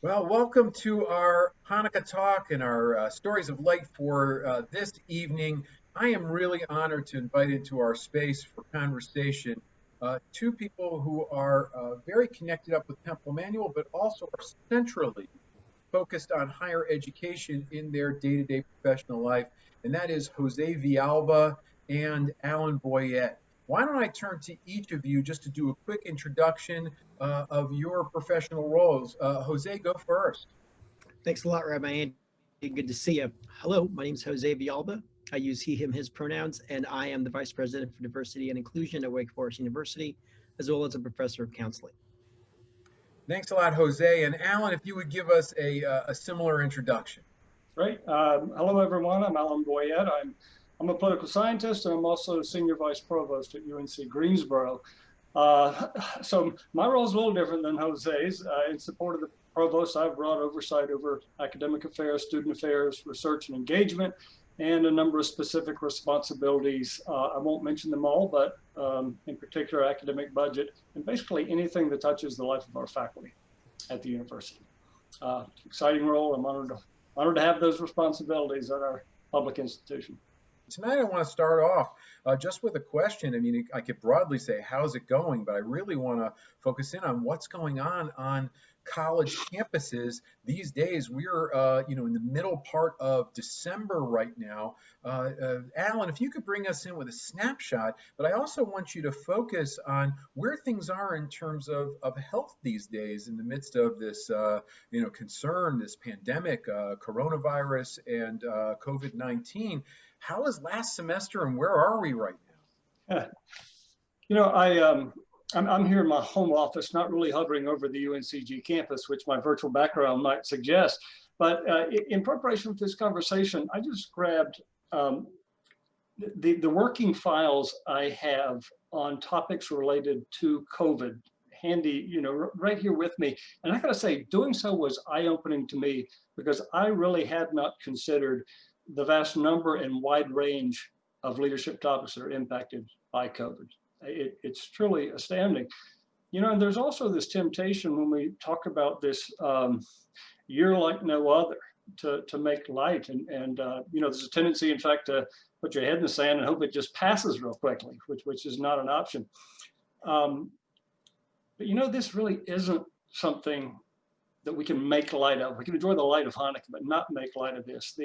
Well, welcome to our Hanukkah talk and our stories of light for this evening. I am really honored to invite into our space for conversation two people who are very connected up with Temple Manual, but also are centrally focused on higher education in their day-to-day professional life, and that is Jose Villalba and Alan Boyette. Why don't I turn to each of you just to do a quick introduction of your professional roles? Jose, go first. Thanks a lot, Rabbi Andy. Good to see you. Hello, my name is Jose Villalba. I use he, him, his pronouns, and I am the Vice President for Diversity and Inclusion at Wake Forest University, as well as a professor of counseling. Thanks a lot, Jose. And Alan, if you would give us a similar introduction. Great. Hello, everyone. I'm Alan Boyette. I'm a political scientist, and I'm also Senior Vice Provost at UNC Greensboro. So my role is a little different than Jose's. In support of the provost, I've brought oversight over academic affairs, student affairs, research and engagement, and a number of specific responsibilities. I won't mention them all, but in particular, academic budget, and basically anything that touches the life of our faculty at the university. Exciting role. I'm honored to have those responsibilities at our public institution. Tonight, I want to start off just with a question. I mean, I could broadly say, how's it going? But I really want to focus in on what's going on college campuses these days. We're, in the middle part of December right now. Alan, if you could bring us in with a snapshot, but I also want you to focus on where things are in terms of health these days in the midst of this, concern, this pandemic, coronavirus, and COVID-19. How was last semester, and where are we right now? I'm here in my home office, not really hovering over the UNCG campus, which my virtual background might suggest. But in preparation for this conversation, I just grabbed the working files I have on topics related to COVID handy, right here with me. And I gotta say, doing so was eye-opening to me because I really had not considered the vast number and wide range of leadership topics that are impacted by COVID. It's truly astounding. And there's also this temptation when we talk about this year like no other to make light. And there's a tendency, in fact, to put your head in the sand and hope it just passes real quickly, which is not an option. But this really isn't something that we can make light of. We can enjoy the light of Hanukkah, but not make light of this.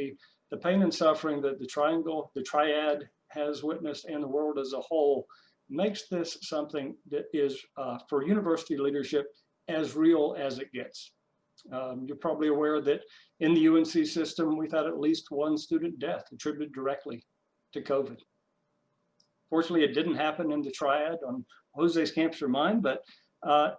The pain and suffering that the triangle, the triad has witnessed, and the world as a whole makes this something that is, for university leadership, as real as it gets. You're probably aware that in the UNC system, we've had at least one student death attributed directly to COVID. Fortunately, it didn't happen in the triad on Jose's campus or mine, but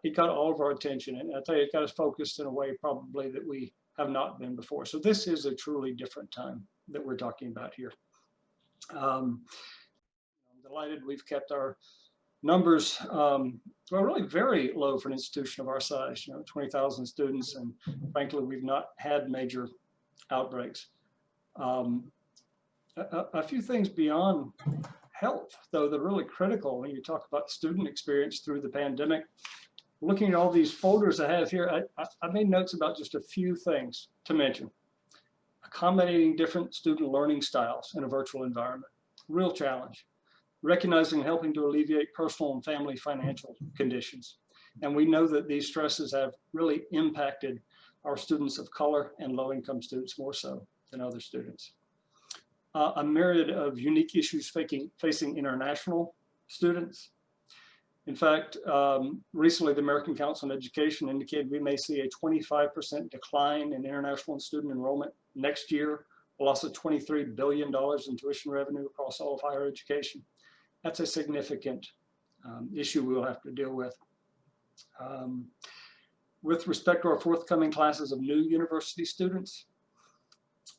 it got all of our attention. And I tell you, it got us focused in a way probably that we have not been before. So this is a truly different time that we're talking about here. I'm delighted we've kept our numbers, really very low for an institution of our size, 20,000 students, and frankly, we've not had major outbreaks. A few things beyond health, though, that are really critical when you talk about student experience through the pandemic. Looking at all these folders I have here, I made notes about just a few things to mention. Accommodating different student learning styles in a virtual environment, real challenge. Recognizing and helping to alleviate personal and family financial conditions. And we know that these stresses have really impacted our students of color and low-income students more so than other students. A myriad of unique issues facing international students. In fact, recently the American Council on Education indicated we may see a 25% decline in international student enrollment next year, a loss of $23 billion in tuition revenue across all of higher education. That's a significant issue we'll have to deal with. With respect to our forthcoming classes of new university students,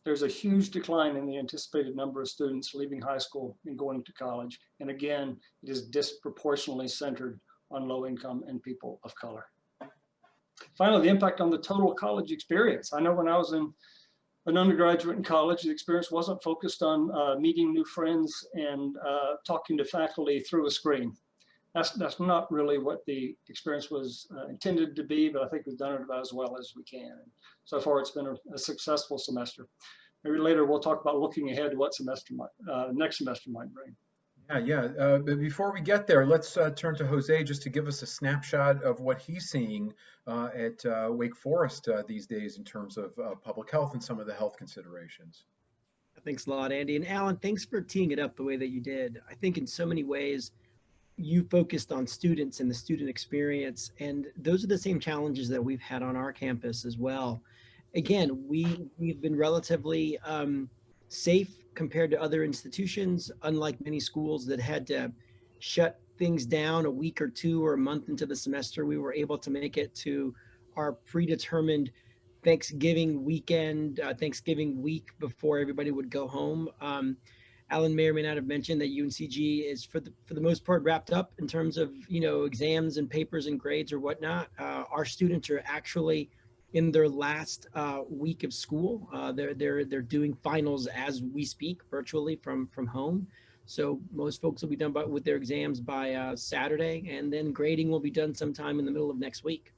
there's a huge decline in the anticipated number of students leaving high school and going to college. And again, it is disproportionately centered on low income and people of color. Finally, the impact on the total college experience. I know when I was an undergraduate in college, the experience wasn't focused on meeting new friends and talking to faculty through a screen. that's not really what the experience was intended to be, but I think we've done it about as well as we can. And so far, it's been a successful semester. Maybe later we'll talk about looking ahead to what semester next semester might bring. But before we get there, let's turn to Jose just to give us a snapshot of what he's seeing at Wake Forest these days in terms of public health and some of the health considerations. Thanks a lot, Andy. And Alan, thanks for teeing it up the way that you did. I think in so many ways, you focused on students and the student experience, and those are the same challenges that we've had on our campus as well. Again, we've been relatively safe compared to other institutions, unlike many schools that had to shut things down a week or two or a month into the semester. We were able to make it to our predetermined Thanksgiving weekend, Thanksgiving week before everybody would go home. Alan may or may not have mentioned that UNCG is for the most part wrapped up in terms of, exams and papers and grades or whatnot. Our students are actually in their last week of school. They're doing finals as we speak, virtually from home. So most folks will be done with their exams by Saturday, and then grading will be done sometime in the middle of next week.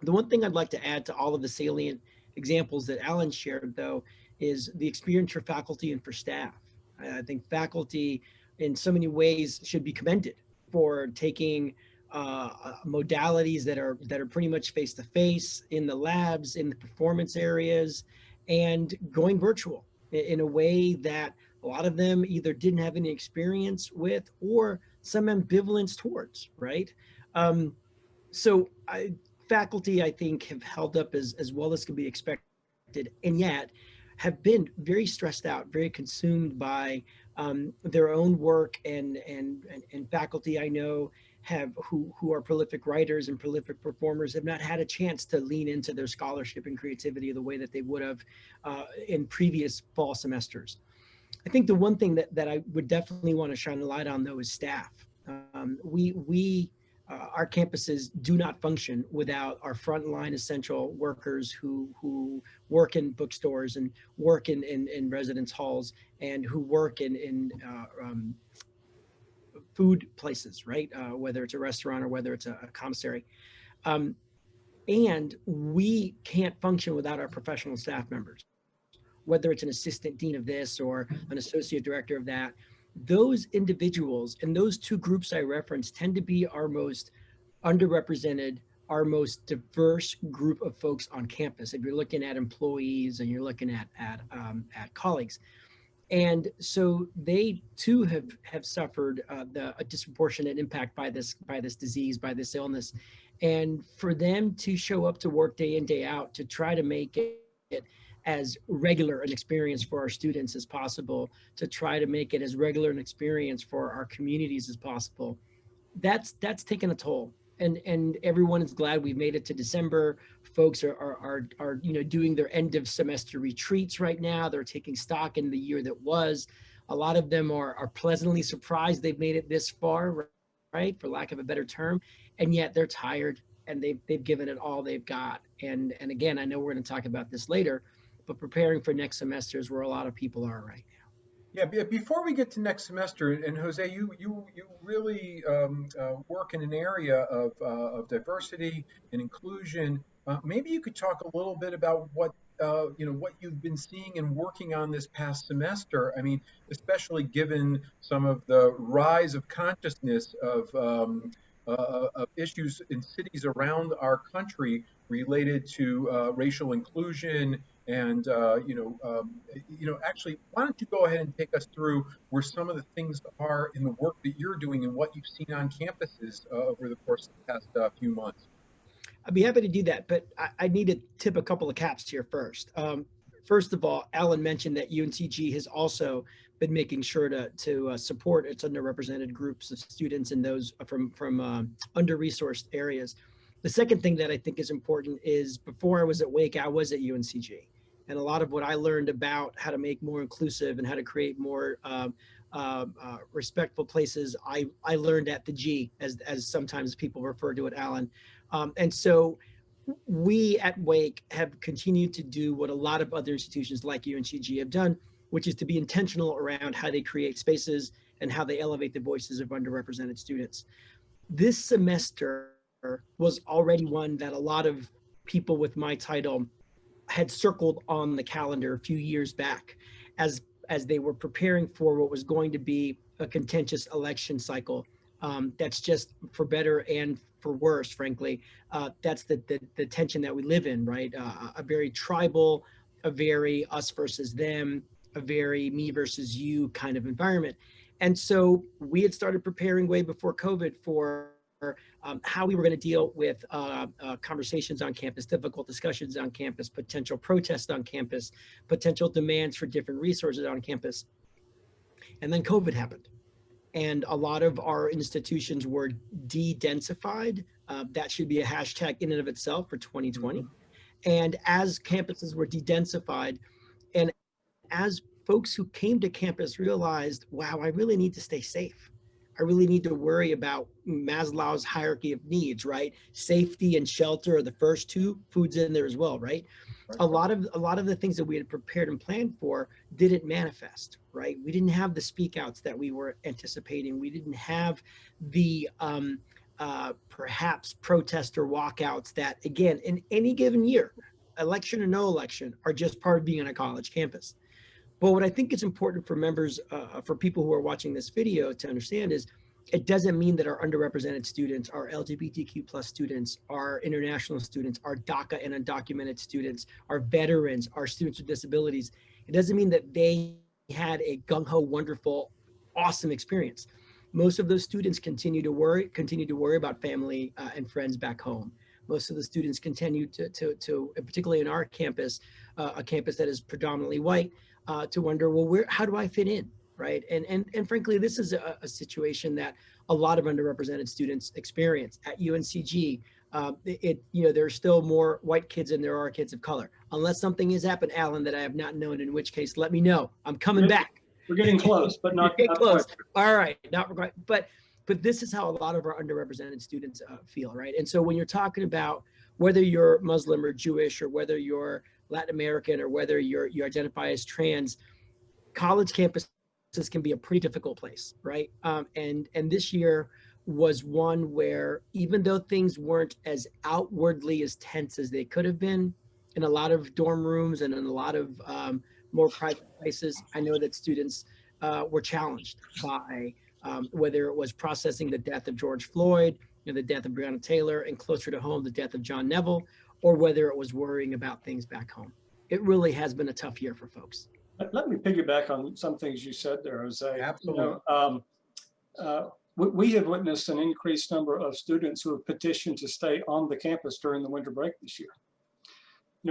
The one thing I'd like to add to all of the salient examples that Alan shared, though, is the experience for faculty and for staff. I think faculty in so many ways should be commended for taking modalities that are pretty much face-to-face in the labs, in the performance areas, and going virtual in a way that a lot of them either didn't have any experience with or some ambivalence towards, right? Faculty, I think, have held up as well as can be expected, and yet have been very stressed out, very consumed by their own work, and faculty I know who are prolific writers and prolific performers have not had a chance to lean into their scholarship and creativity the way that they would have in previous fall semesters. I think the one thing that I would definitely want to shine a light on, though, is staff. Our campuses do not function without our frontline essential workers who work in bookstores and work in residence halls and who work in food places, right? Whether it's a restaurant or whether it's a commissary. And we can't function without our professional staff members, whether it's an assistant dean of this or an associate director of that. Those individuals and those two groups I referenced tend to be our most underrepresented, our most diverse group of folks on campus. If you're looking at employees and you're looking at colleagues, and so they too have suffered a disproportionate impact by this disease, by this illness, and for them to show up to work day in, day out to try to make it as regular an experience for our students as possible, to try to make it as regular an experience for our communities as possible, that's taken a toll. And everyone is glad we've made it to December. Folks are doing their end of semester retreats right now. They're taking stock in the year that was. A lot of them are pleasantly surprised they've made it this far, right, for lack of a better term, and yet they're tired and they've given it all they've got. And again, I know we're going to talk about this later, but preparing for next semester is where a lot of people are right now. Yeah, before we get to next semester, and Jose, you really work in an area of diversity and inclusion. Maybe you could talk a little bit about what you've been seeing and working on this past semester. I mean, especially given some of the rise of consciousness of issues in cities around our country related to racial inclusion. And actually, why don't you go ahead and take us through where some of the things are in the work that you're doing and what you've seen on campuses over the course of the past few months? I'd be happy to do that, but I need to tip a couple of caps here first. First of all, Alan mentioned that UNCG has also been making sure to support its underrepresented groups of students and those from under-resourced areas. The second thing that I think is important is before I was at Wake, I was at UNCG. And a lot of what I learned about how to make more inclusive and how to create more respectful places, I learned at the G, as sometimes people refer to it, Alan. And so we at Wake have continued to do what a lot of other institutions like UNCG have done, which is to be intentional around how they create spaces and how they elevate the voices of underrepresented students. This semester was already one that a lot of people with my title had circled on the calendar a few years back as they were preparing for what was going to be a contentious election cycle. That's just for better and for worse, frankly. That's the tension that we live in, right? A very tribal, a very us versus them, a very me versus you kind of environment. And so we had started preparing way before COVID for how we were going to deal with conversations on campus, difficult discussions on campus, potential protests on campus, potential demands for different resources on campus. And then COVID happened. And a lot of our institutions were de-densified. That should be a hashtag in and of itself for 2020. And as campuses were de-densified, and as folks who came to campus realized, wow, I really need to stay safe. I really need to worry about Maslow's hierarchy of needs, right? Safety and shelter are the first two, food's in there as well, right? A lot of the things that we had prepared and planned for didn't manifest, right? We didn't have the speak outs that we were anticipating. We didn't have the perhaps protest or walkouts that, again, in any given year, election or no election, are just part of being on a college campus. But what I think is important for members, for people who are watching this video to understand is it doesn't mean that our underrepresented students, our LGBTQ plus students, our international students, our DACA and undocumented students, our veterans, our students with disabilities, it doesn't mean that they had a gung-ho, wonderful, awesome experience. Most of those students continue to worry about family and friends back home. Most of the students continue to particularly in our campus, a campus that is predominantly white, to wonder, well, how do I fit in, right? And frankly, this is a situation that a lot of underrepresented students experience at UNCG. There are still more white kids than there are kids of color. Unless something has happened, Alan, that I have not known, in which case, let me know. I'm coming back. We're getting close, but not close. All right, not quite. But this is how a lot of our underrepresented students feel, right? And so when you're talking about whether you're Muslim or Jewish, or whether you're Latin American, or whether you identify as trans, college campuses can be a pretty difficult place, right? And this year was one where, even though things weren't as outwardly as tense as they could have been in a lot of dorm rooms and in a lot of more private places, I know that students were challenged by whether it was processing the death of George Floyd, the death of Breonna Taylor, and closer to home, the death of John Neville, or whether it was worrying about things back home. It really has been a tough year for folks. Let me piggyback on some things you said there, Jose. Absolutely. We have witnessed an increased number of students who have petitioned to stay on the campus during the winter break this year.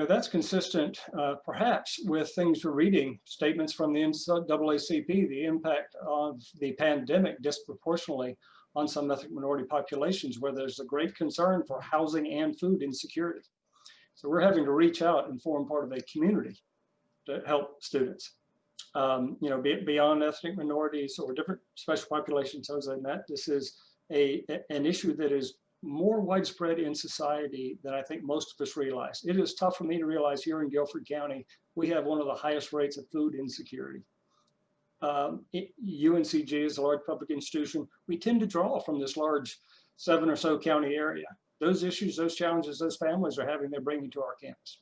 That's consistent, perhaps, with things we're reading, statements from the NAACP, the impact of the pandemic disproportionately on some ethnic minority populations, where there's a great concern for housing and food insecurity. So we're having to reach out and form part of a community to help students, beyond ethnic minorities or different special populations. Jose, this is an issue that is more widespread in society than I think most of us realize. It is tough for me to realize here in Guilford County, we have one of the highest rates of food insecurity. UNCG is a large public institution. We tend to draw from this large 7 or so county area. Those issues, those challenges, those families are having, they're bringing to our campus.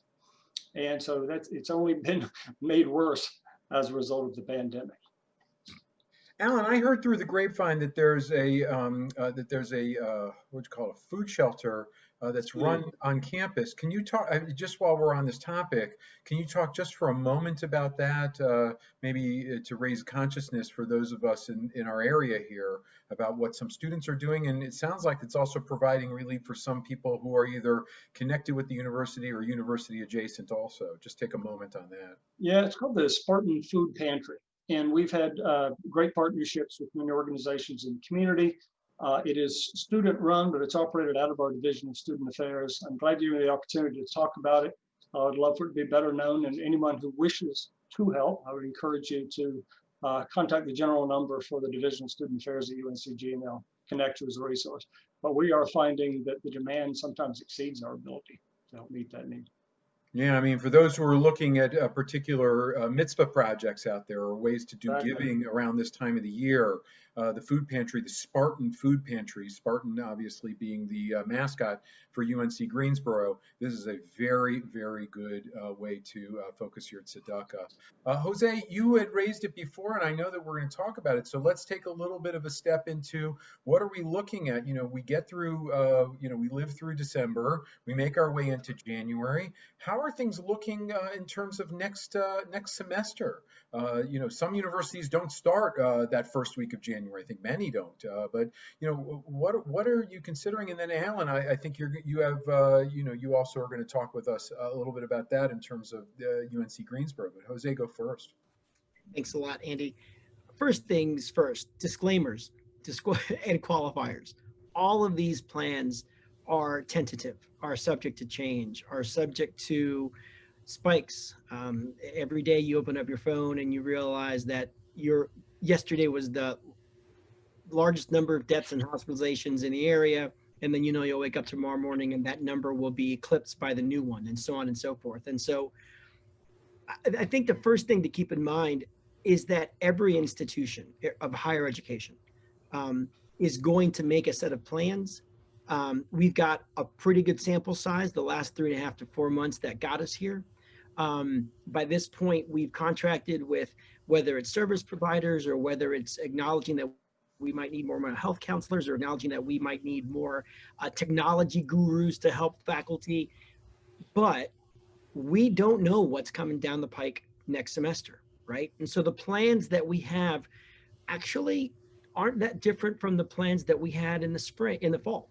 And so it's only been made worse as a result of the pandemic. Alan, I heard through the grapevine that there's a what do you call it, a food shelter that's run on campus. Can you talk, just while we're on this topic, can you talk just for a moment about that, maybe to raise consciousness for those of us in our area here about what some students are doing? And it sounds like it's also providing relief for some people who are either connected with the university or university adjacent also. Just take a moment on that. Yeah, it's called the Spartan Food Pantry. And we've had great partnerships with many organizations in the community. It is student run, but it's operated out of our Division of Student Affairs. I'm glad you had the opportunity to talk about it. I would love for it to be better known, and anyone who wishes to help, I would encourage you to contact the general number for the Division of Student Affairs at UNCG, and they'll connect you as a resource. But we are finding that the demand sometimes exceeds our ability to help meet that need. Yeah, I mean, for those who are looking at particular mitzvah projects out there, or ways to do giving around this time of the year, the food pantry, the Spartan Food Pantry, Spartan obviously being the mascot for UNC Greensboro. This is a very, very good way to focus your tzedakah. Jose, you had raised it before, and I know that we're going to talk about it. So let's take a little bit of a step into what are we looking at? We get through, we live through December, we make our way into January. How are things looking in terms of next semester? Some universities don't start that first week of January. I think many don't. But what are you considering? And then Alan, I think you also are going to talk with us a little bit about that in terms of UNC Greensboro. But Jose, go first. Thanks a lot, Andy. First things first, disclaimers and qualifiers. All of these plans are tentative, are subject to change, are subject to spikes. Every day you open up your phone and you realize that yesterday was the largest number of deaths and hospitalizations in the area. And then, you'll wake up tomorrow morning and that number will be eclipsed by the new one, and so on and so forth. And so I think the first thing to keep in mind is that every institution of higher education is going to make a set of plans. We've got a pretty good sample size, the last 3.5 to 4 months that got us here. By this point, we've contracted with, whether it's service providers or whether it's acknowledging that we might need more mental health counselors, or acknowledging that we might need more technology gurus to help faculty. But we don't know what's coming down the pike next semester, right? And so the plans that we have actually aren't that different from the plans that we had in the fall.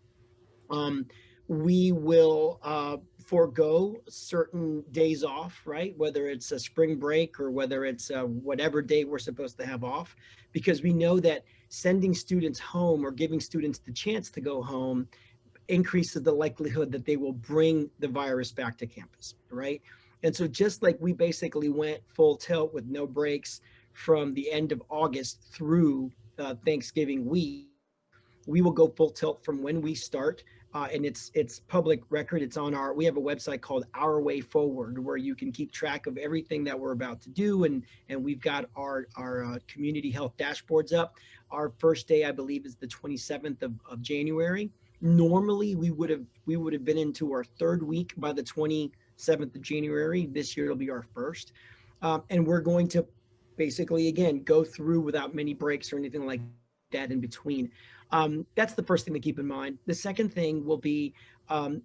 We will forego certain days off, right? Whether it's a spring break or whether it's whatever day we're supposed to have off, because we know that sending students home or giving students the chance to go home increases the likelihood that they will bring the virus back to campus, right? And so just like we basically went full tilt with no breaks from the end of August through Thanksgiving week, we will go full tilt from when we start. And it's public record. It's on we have a website called Our Way Forward, where you can keep track of everything that we're about to do. And we've got our community health dashboards up. Our first day, I believe, is the 27th of January. Normally, we would have been into our third week by the 27th of January. This year, it'll be our first. And we're going to basically, again, go through without many breaks or anything like that in between. That's the first thing to keep in mind. The second thing will be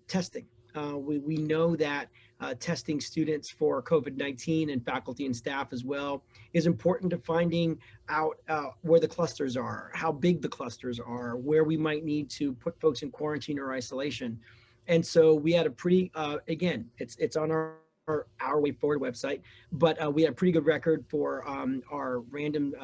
testing. We know that testing students for COVID-19 and faculty and staff as well is important to finding out where the clusters are, how big the clusters are, where we might need to put folks in quarantine or isolation. And so we had a pretty, again, it's on our Way Forward website, but we had a pretty good record for our random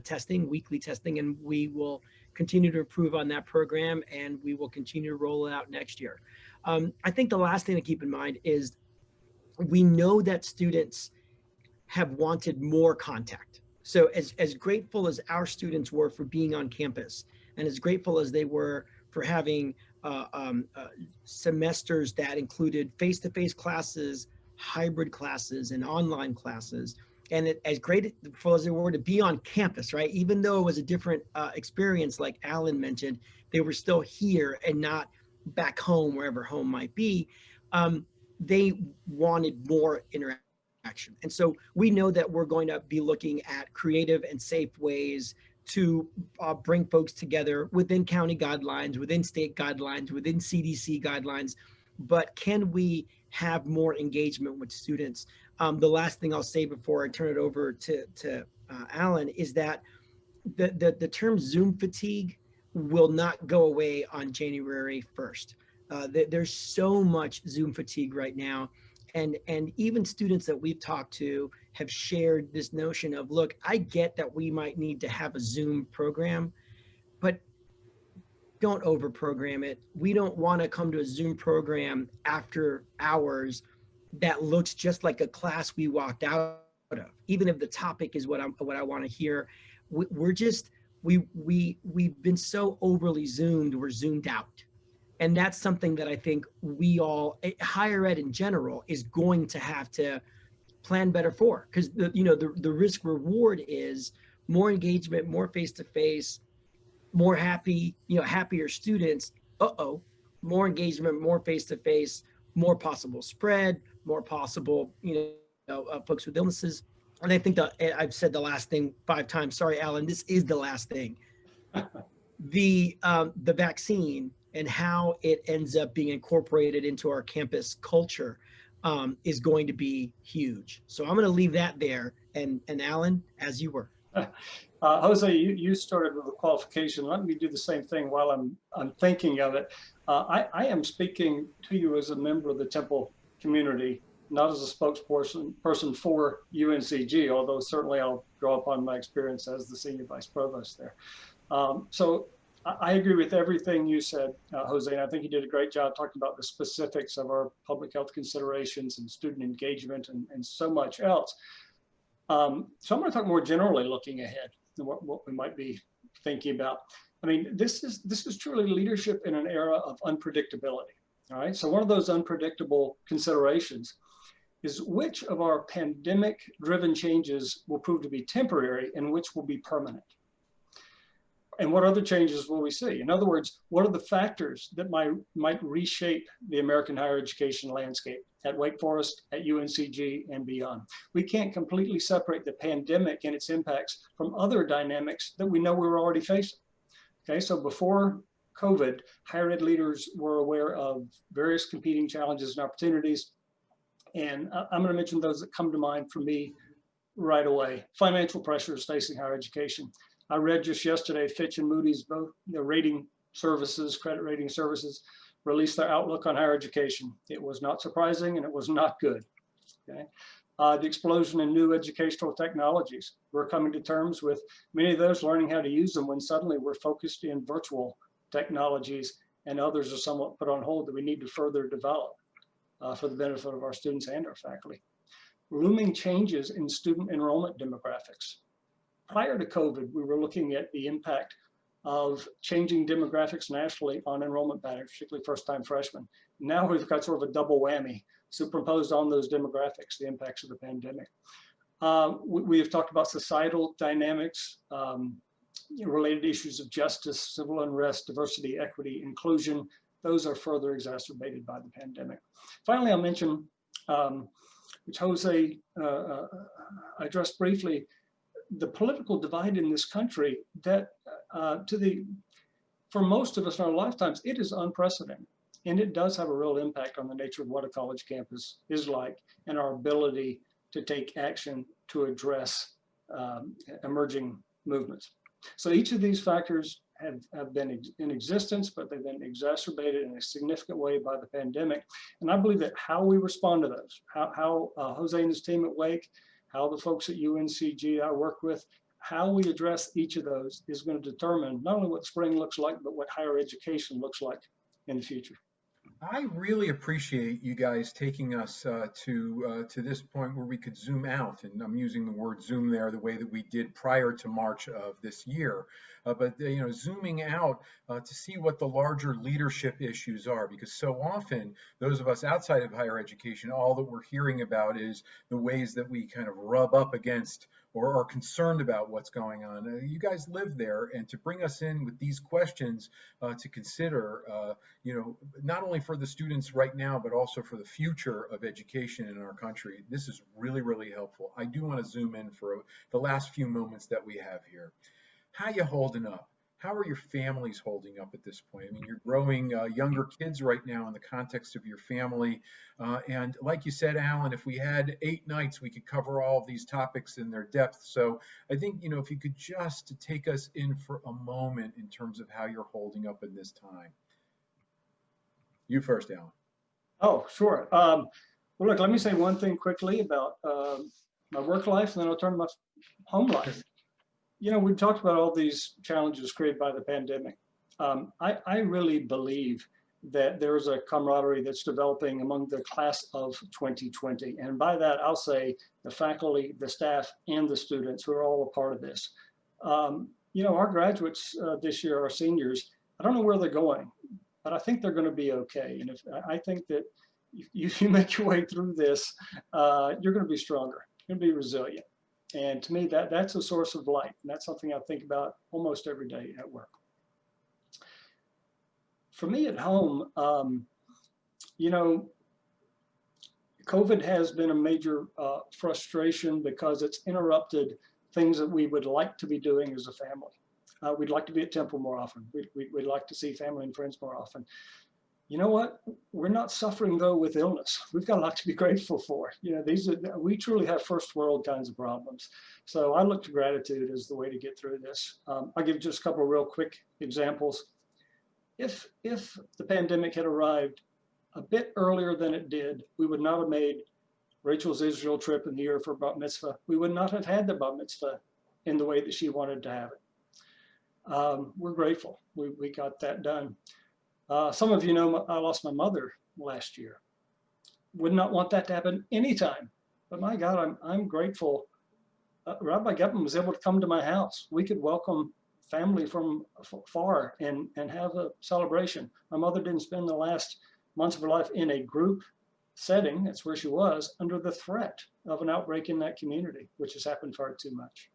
testing, weekly testing, and we will continue to improve on that program, and we will continue to roll it out next year. I think the last thing to keep in mind is we know that students have wanted more contact. So as grateful as our students were for being on campus, and as grateful as they were for having semesters that included face-to-face classes, hybrid classes, and online classes, and as grateful as they were to be on campus, right? Even though it was a different experience, like Alan mentioned, they were still here and not back home, wherever home might be. They wanted more interaction. And so we know that we're going to be looking at creative and safe ways to bring folks together within county guidelines, within state guidelines, within CDC guidelines. But can we have more engagement with students? The last thing I'll say before I turn it over to Alan is that the term Zoom fatigue will not go away on January 1st. There's so much Zoom fatigue right now. And even students that we've talked to have shared this notion of, look, I get that we might need to have a Zoom program, but don't over program it. We don't want to come to a Zoom program after hours that looks just like a class we walked out of, even if the topic is what I want to hear. We've been so overly Zoomed, we're zoomed out. And that's something that I think we all, higher ed in general, is going to have to plan better for, because the risk reward is more engagement, more face-to-face, more happy, happier students. More engagement, more face-to-face, more possible spread, more possible, folks with illnesses. And I think that I've said the last thing 5 times. Sorry, Alan, this is the last thing. The vaccine and how it ends up being incorporated into our campus culture is going to be huge. So I'm going to leave that there. And Alan, as you were. Jose, you started with a qualification. Let me do the same thing while I'm thinking of it. I am speaking to you as a member of the Temple community, not as a spokesperson for UNCG, although certainly I'll draw upon my experience as the senior vice provost there. So I agree with everything you said, Jose, and I think you did a great job talking about the specifics of our public health considerations and student engagement and so much else. So I'm going to talk more generally looking ahead and what we might be thinking about. I mean, this is truly leadership in an era of unpredictability. All right. So one of those unpredictable considerations is which of our pandemic-driven changes will prove to be temporary and which will be permanent. And what other changes will we see? In other words, what are the factors that might reshape the American higher education landscape at Wake Forest, at UNCG, and beyond? We can't completely separate the pandemic and its impacts from other dynamics that we know we were already facing. Okay, so before COVID, higher ed leaders were aware of various competing challenges and opportunities. And I'm going to mention those that come to mind for me right away. Financial pressures facing higher education. I read just yesterday, Fitch and Moody's, both the rating services, credit rating services, released their outlook on higher education. It was not surprising and it was not good. Okay. The explosion in new educational technologies. We're coming to terms with many of those learning how to use them when suddenly we're focused in virtual technologies and others are somewhat put on hold that we need to further develop for the benefit of our students and our faculty. Looming changes in student enrollment demographics. Prior to COVID, we were looking at the impact of changing demographics nationally on enrollment patterns, particularly first-time freshmen. Now we've got sort of a double whammy superimposed on those demographics, the impacts of the pandemic. We have talked about societal dynamics, related issues of justice, civil unrest, diversity, equity, inclusion. Those are further exacerbated by the pandemic. Finally, I'll mention, which Jose addressed briefly, the political divide in this country that for most of us in our lifetimes, it is unprecedented. And it does have a real impact on the nature of what a college campus is like and our ability to take action to address emerging movements. So each of these factors have been in existence, but they've been exacerbated in a significant way by the pandemic. And I believe that how we respond to those, how Jose and his team at Wake, how the folks at UNCG I work with, how we address each of those is going to determine not only what spring looks like, but what higher education looks like in the future. I really appreciate you guys taking us to this point where we could zoom out, and I'm using the word zoom there the way that we did prior to March of this year. But zooming out to see what the larger leadership issues are, because so often those of us outside of higher education, all that we're hearing about is the ways that we kind of rub up against or are concerned about what's going on. You guys live there, and to bring us in with these questions to consider, not only for the students right now, but also for the future of education in our country, this is really, really helpful. I do want to zoom in for the last few moments that we have here. How you holding up? How are your families holding up at this point? I mean, you're growing younger kids right now in the context of your family. And like you said, Alan, if we had 8 nights, we could cover all of these topics in their depth. So I think, if you could just take us in for a moment in terms of how you're holding up in this time. You first, Alan. Oh, sure. Well, look, let me say one thing quickly about my work life, and then I'll turn to my home life. We've talked about all these challenges created by the pandemic. I really believe that there is a camaraderie that's developing among the class of 2020. And by that, I'll say the faculty, the staff, and the students who are all a part of this. Our graduates this year, our seniors, I don't know where they're going, but I think they're going to be okay. And I think that if you make your way through this, you're going to be stronger, you're going to be resilient. And to me, that's a source of light. And that's something I think about almost every day at work. For me at home, you know, COVID has been a major frustration because it's interrupted things that we would like to be doing as a family. We'd like to be at temple more often. We'd like to see family and friends more often. You know what? We're not suffering though with illness. We've got a lot to be grateful for. You know, we truly have first world kinds of problems. So I look to gratitude as the way to get through this. I'll give just a couple of real quick examples. If the pandemic had arrived a bit earlier than it did, we would not have made Rachel's Israel trip in the year for bat mitzvah. We would not have had the bat mitzvah in the way that she wanted to have it. We're grateful we got that done. Some of you know I lost my mother last year. Would not want that to happen anytime. But my God, I'm grateful. Rabbi Gepman was able to come to my house. We could welcome family from far and have a celebration. My mother didn't spend the last months of her life in a group setting, that's where she was, under the threat of an outbreak in that community, which has happened far too much.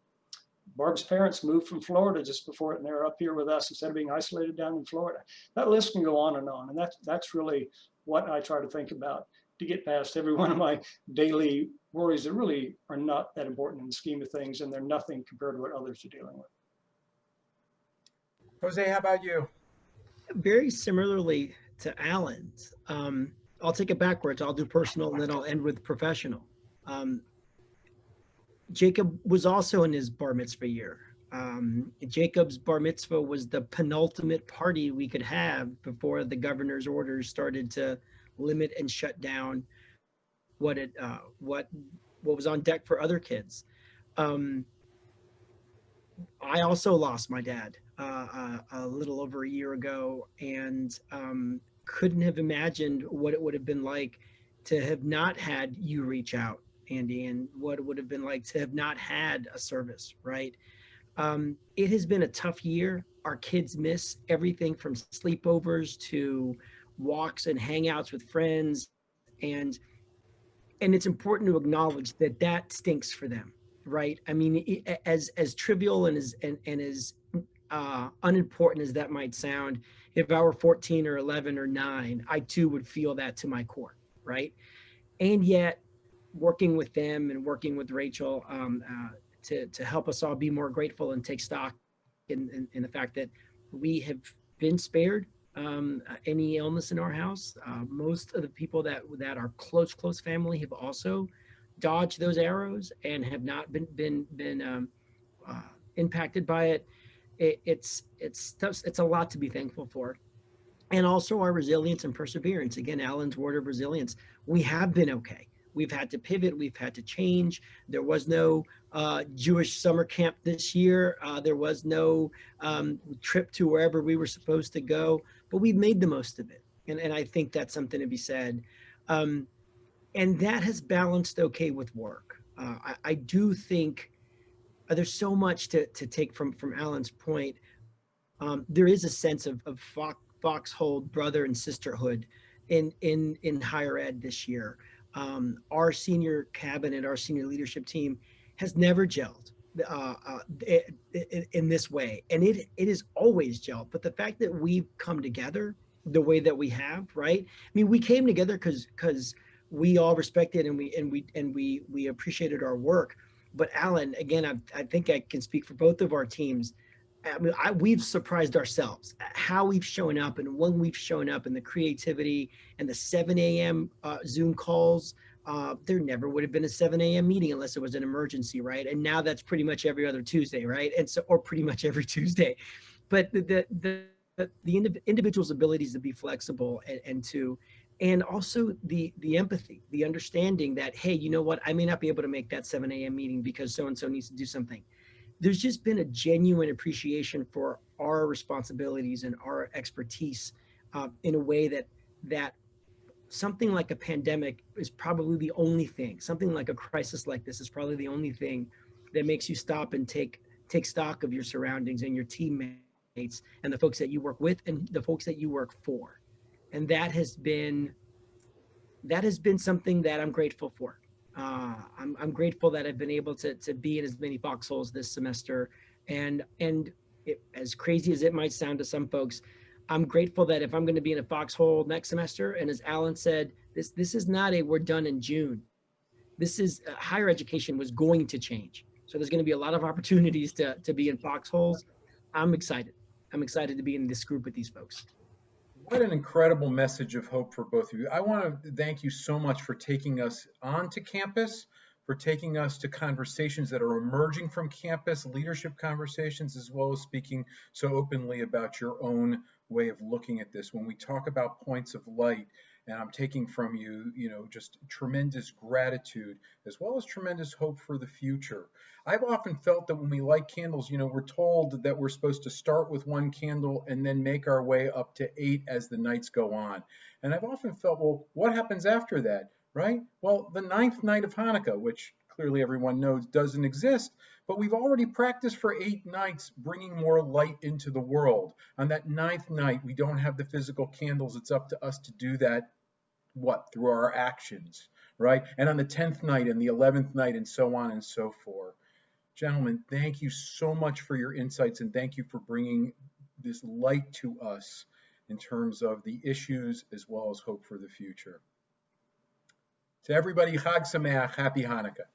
Barb's parents moved from Florida just before it, and they're up here with us instead of being isolated down in Florida. That list can go on, and that's really what I try to think about to get past every one of my daily worries that really are not that important in the scheme of things, and they're nothing compared to what others are dealing with. Jose, how about you? Very similarly to Alan's, I'll take it backwards. I'll do personal and then I'll end with professional. Jacob was also in his bar mitzvah year. Jacob's bar mitzvah was the penultimate party we could have before the governor's orders started to limit and shut down what was on deck for other kids. I also lost my dad a little over a year ago, and couldn't have imagined what it would have been like to have not had you reach out, Andy, and what it would have been like to have not had a service, right? It has been a tough year. Our kids miss everything from sleepovers to walks and hangouts with friends, and it's important to acknowledge that stinks for them, right? I mean, as trivial and as unimportant as that might sound, if I were 14 or 11 or 9, I too would feel that to my core, right? And yet, working with them and working with Rachel to help us all be more grateful and take stock in the fact that we have been spared any illness in our house. Most of the people that are close family have also dodged those arrows and have not been impacted by it. It's a lot to be thankful for. And also our resilience and perseverance. Again, Alan's word of resilience. We have been okay. We've had to pivot. We've had to change. There was no Jewish summer camp this year. There was no trip to wherever we were supposed to go, but we've made the most of it. And I think that's something to be said. And that has balanced okay with work. I do think there's so much to take from Alan's point. There is a sense of foxhole brother and sisterhood in higher ed this year. Our senior cabinet, our senior leadership team has never gelled in this way. And it is always gelled. But the fact that we've come together the way that we have, right? I mean, we came together because we all respected and we appreciated our work. But Alan, again, I think I can speak for both of our teams. I mean, we've surprised ourselves how we've shown up and when we've shown up and the creativity and the 7 a.m. Zoom calls. There never would have been a 7 a.m. meeting unless it was an emergency, right? And now that's pretty much every other Tuesday, right? And so, or pretty much every Tuesday. But the individual's abilities to be flexible and also the empathy, the understanding that, hey, you know what? I may not be able to make that 7 a.m. meeting because so-and-so needs to do something. There's just been a genuine appreciation for our responsibilities and our expertise in a way that something like a pandemic is probably the only thing, something like a crisis like this is probably the only thing that makes you stop and take stock of your surroundings and your teammates and the folks that you work with and the folks that you work for. And that has been something that I'm grateful for. I'm grateful that I've been able to be in as many foxholes this semester, and as crazy as it might sound to some folks, I'm grateful that if I'm going to be in a foxhole next semester, and as Alan said, this is not a we're done in June. This is higher education was going to change. So there's going to be a lot of opportunities to be in foxholes. I'm excited. I'm excited to be in this group with these folks. What an incredible message of hope for both of you. I want to thank you so much for taking us onto campus, for taking us to conversations that are emerging from campus, leadership conversations, as well as speaking so openly about your own way of looking at this. When we talk about points of light, and I'm taking from you, just tremendous gratitude as well as tremendous hope for the future. I've often felt that when we light candles, we're told that we're supposed to start with one candle and then make our way up to 8 as the nights go on. And I've often felt, well, what happens after that, right? Well, the 9th night of Hanukkah, which clearly everyone knows doesn't exist, but we've already practiced for 8 nights bringing more light into the world. On that 9th night, we don't have the physical candles. It's up to us to do that through our actions, right? And on the 10th night and the 11th night and so on and so forth. Gentlemen, thank you so much for your insights, and thank you for bringing this light to us in terms of the issues as well as hope for the future. To everybody, Chag Sameach, happy Hanukkah.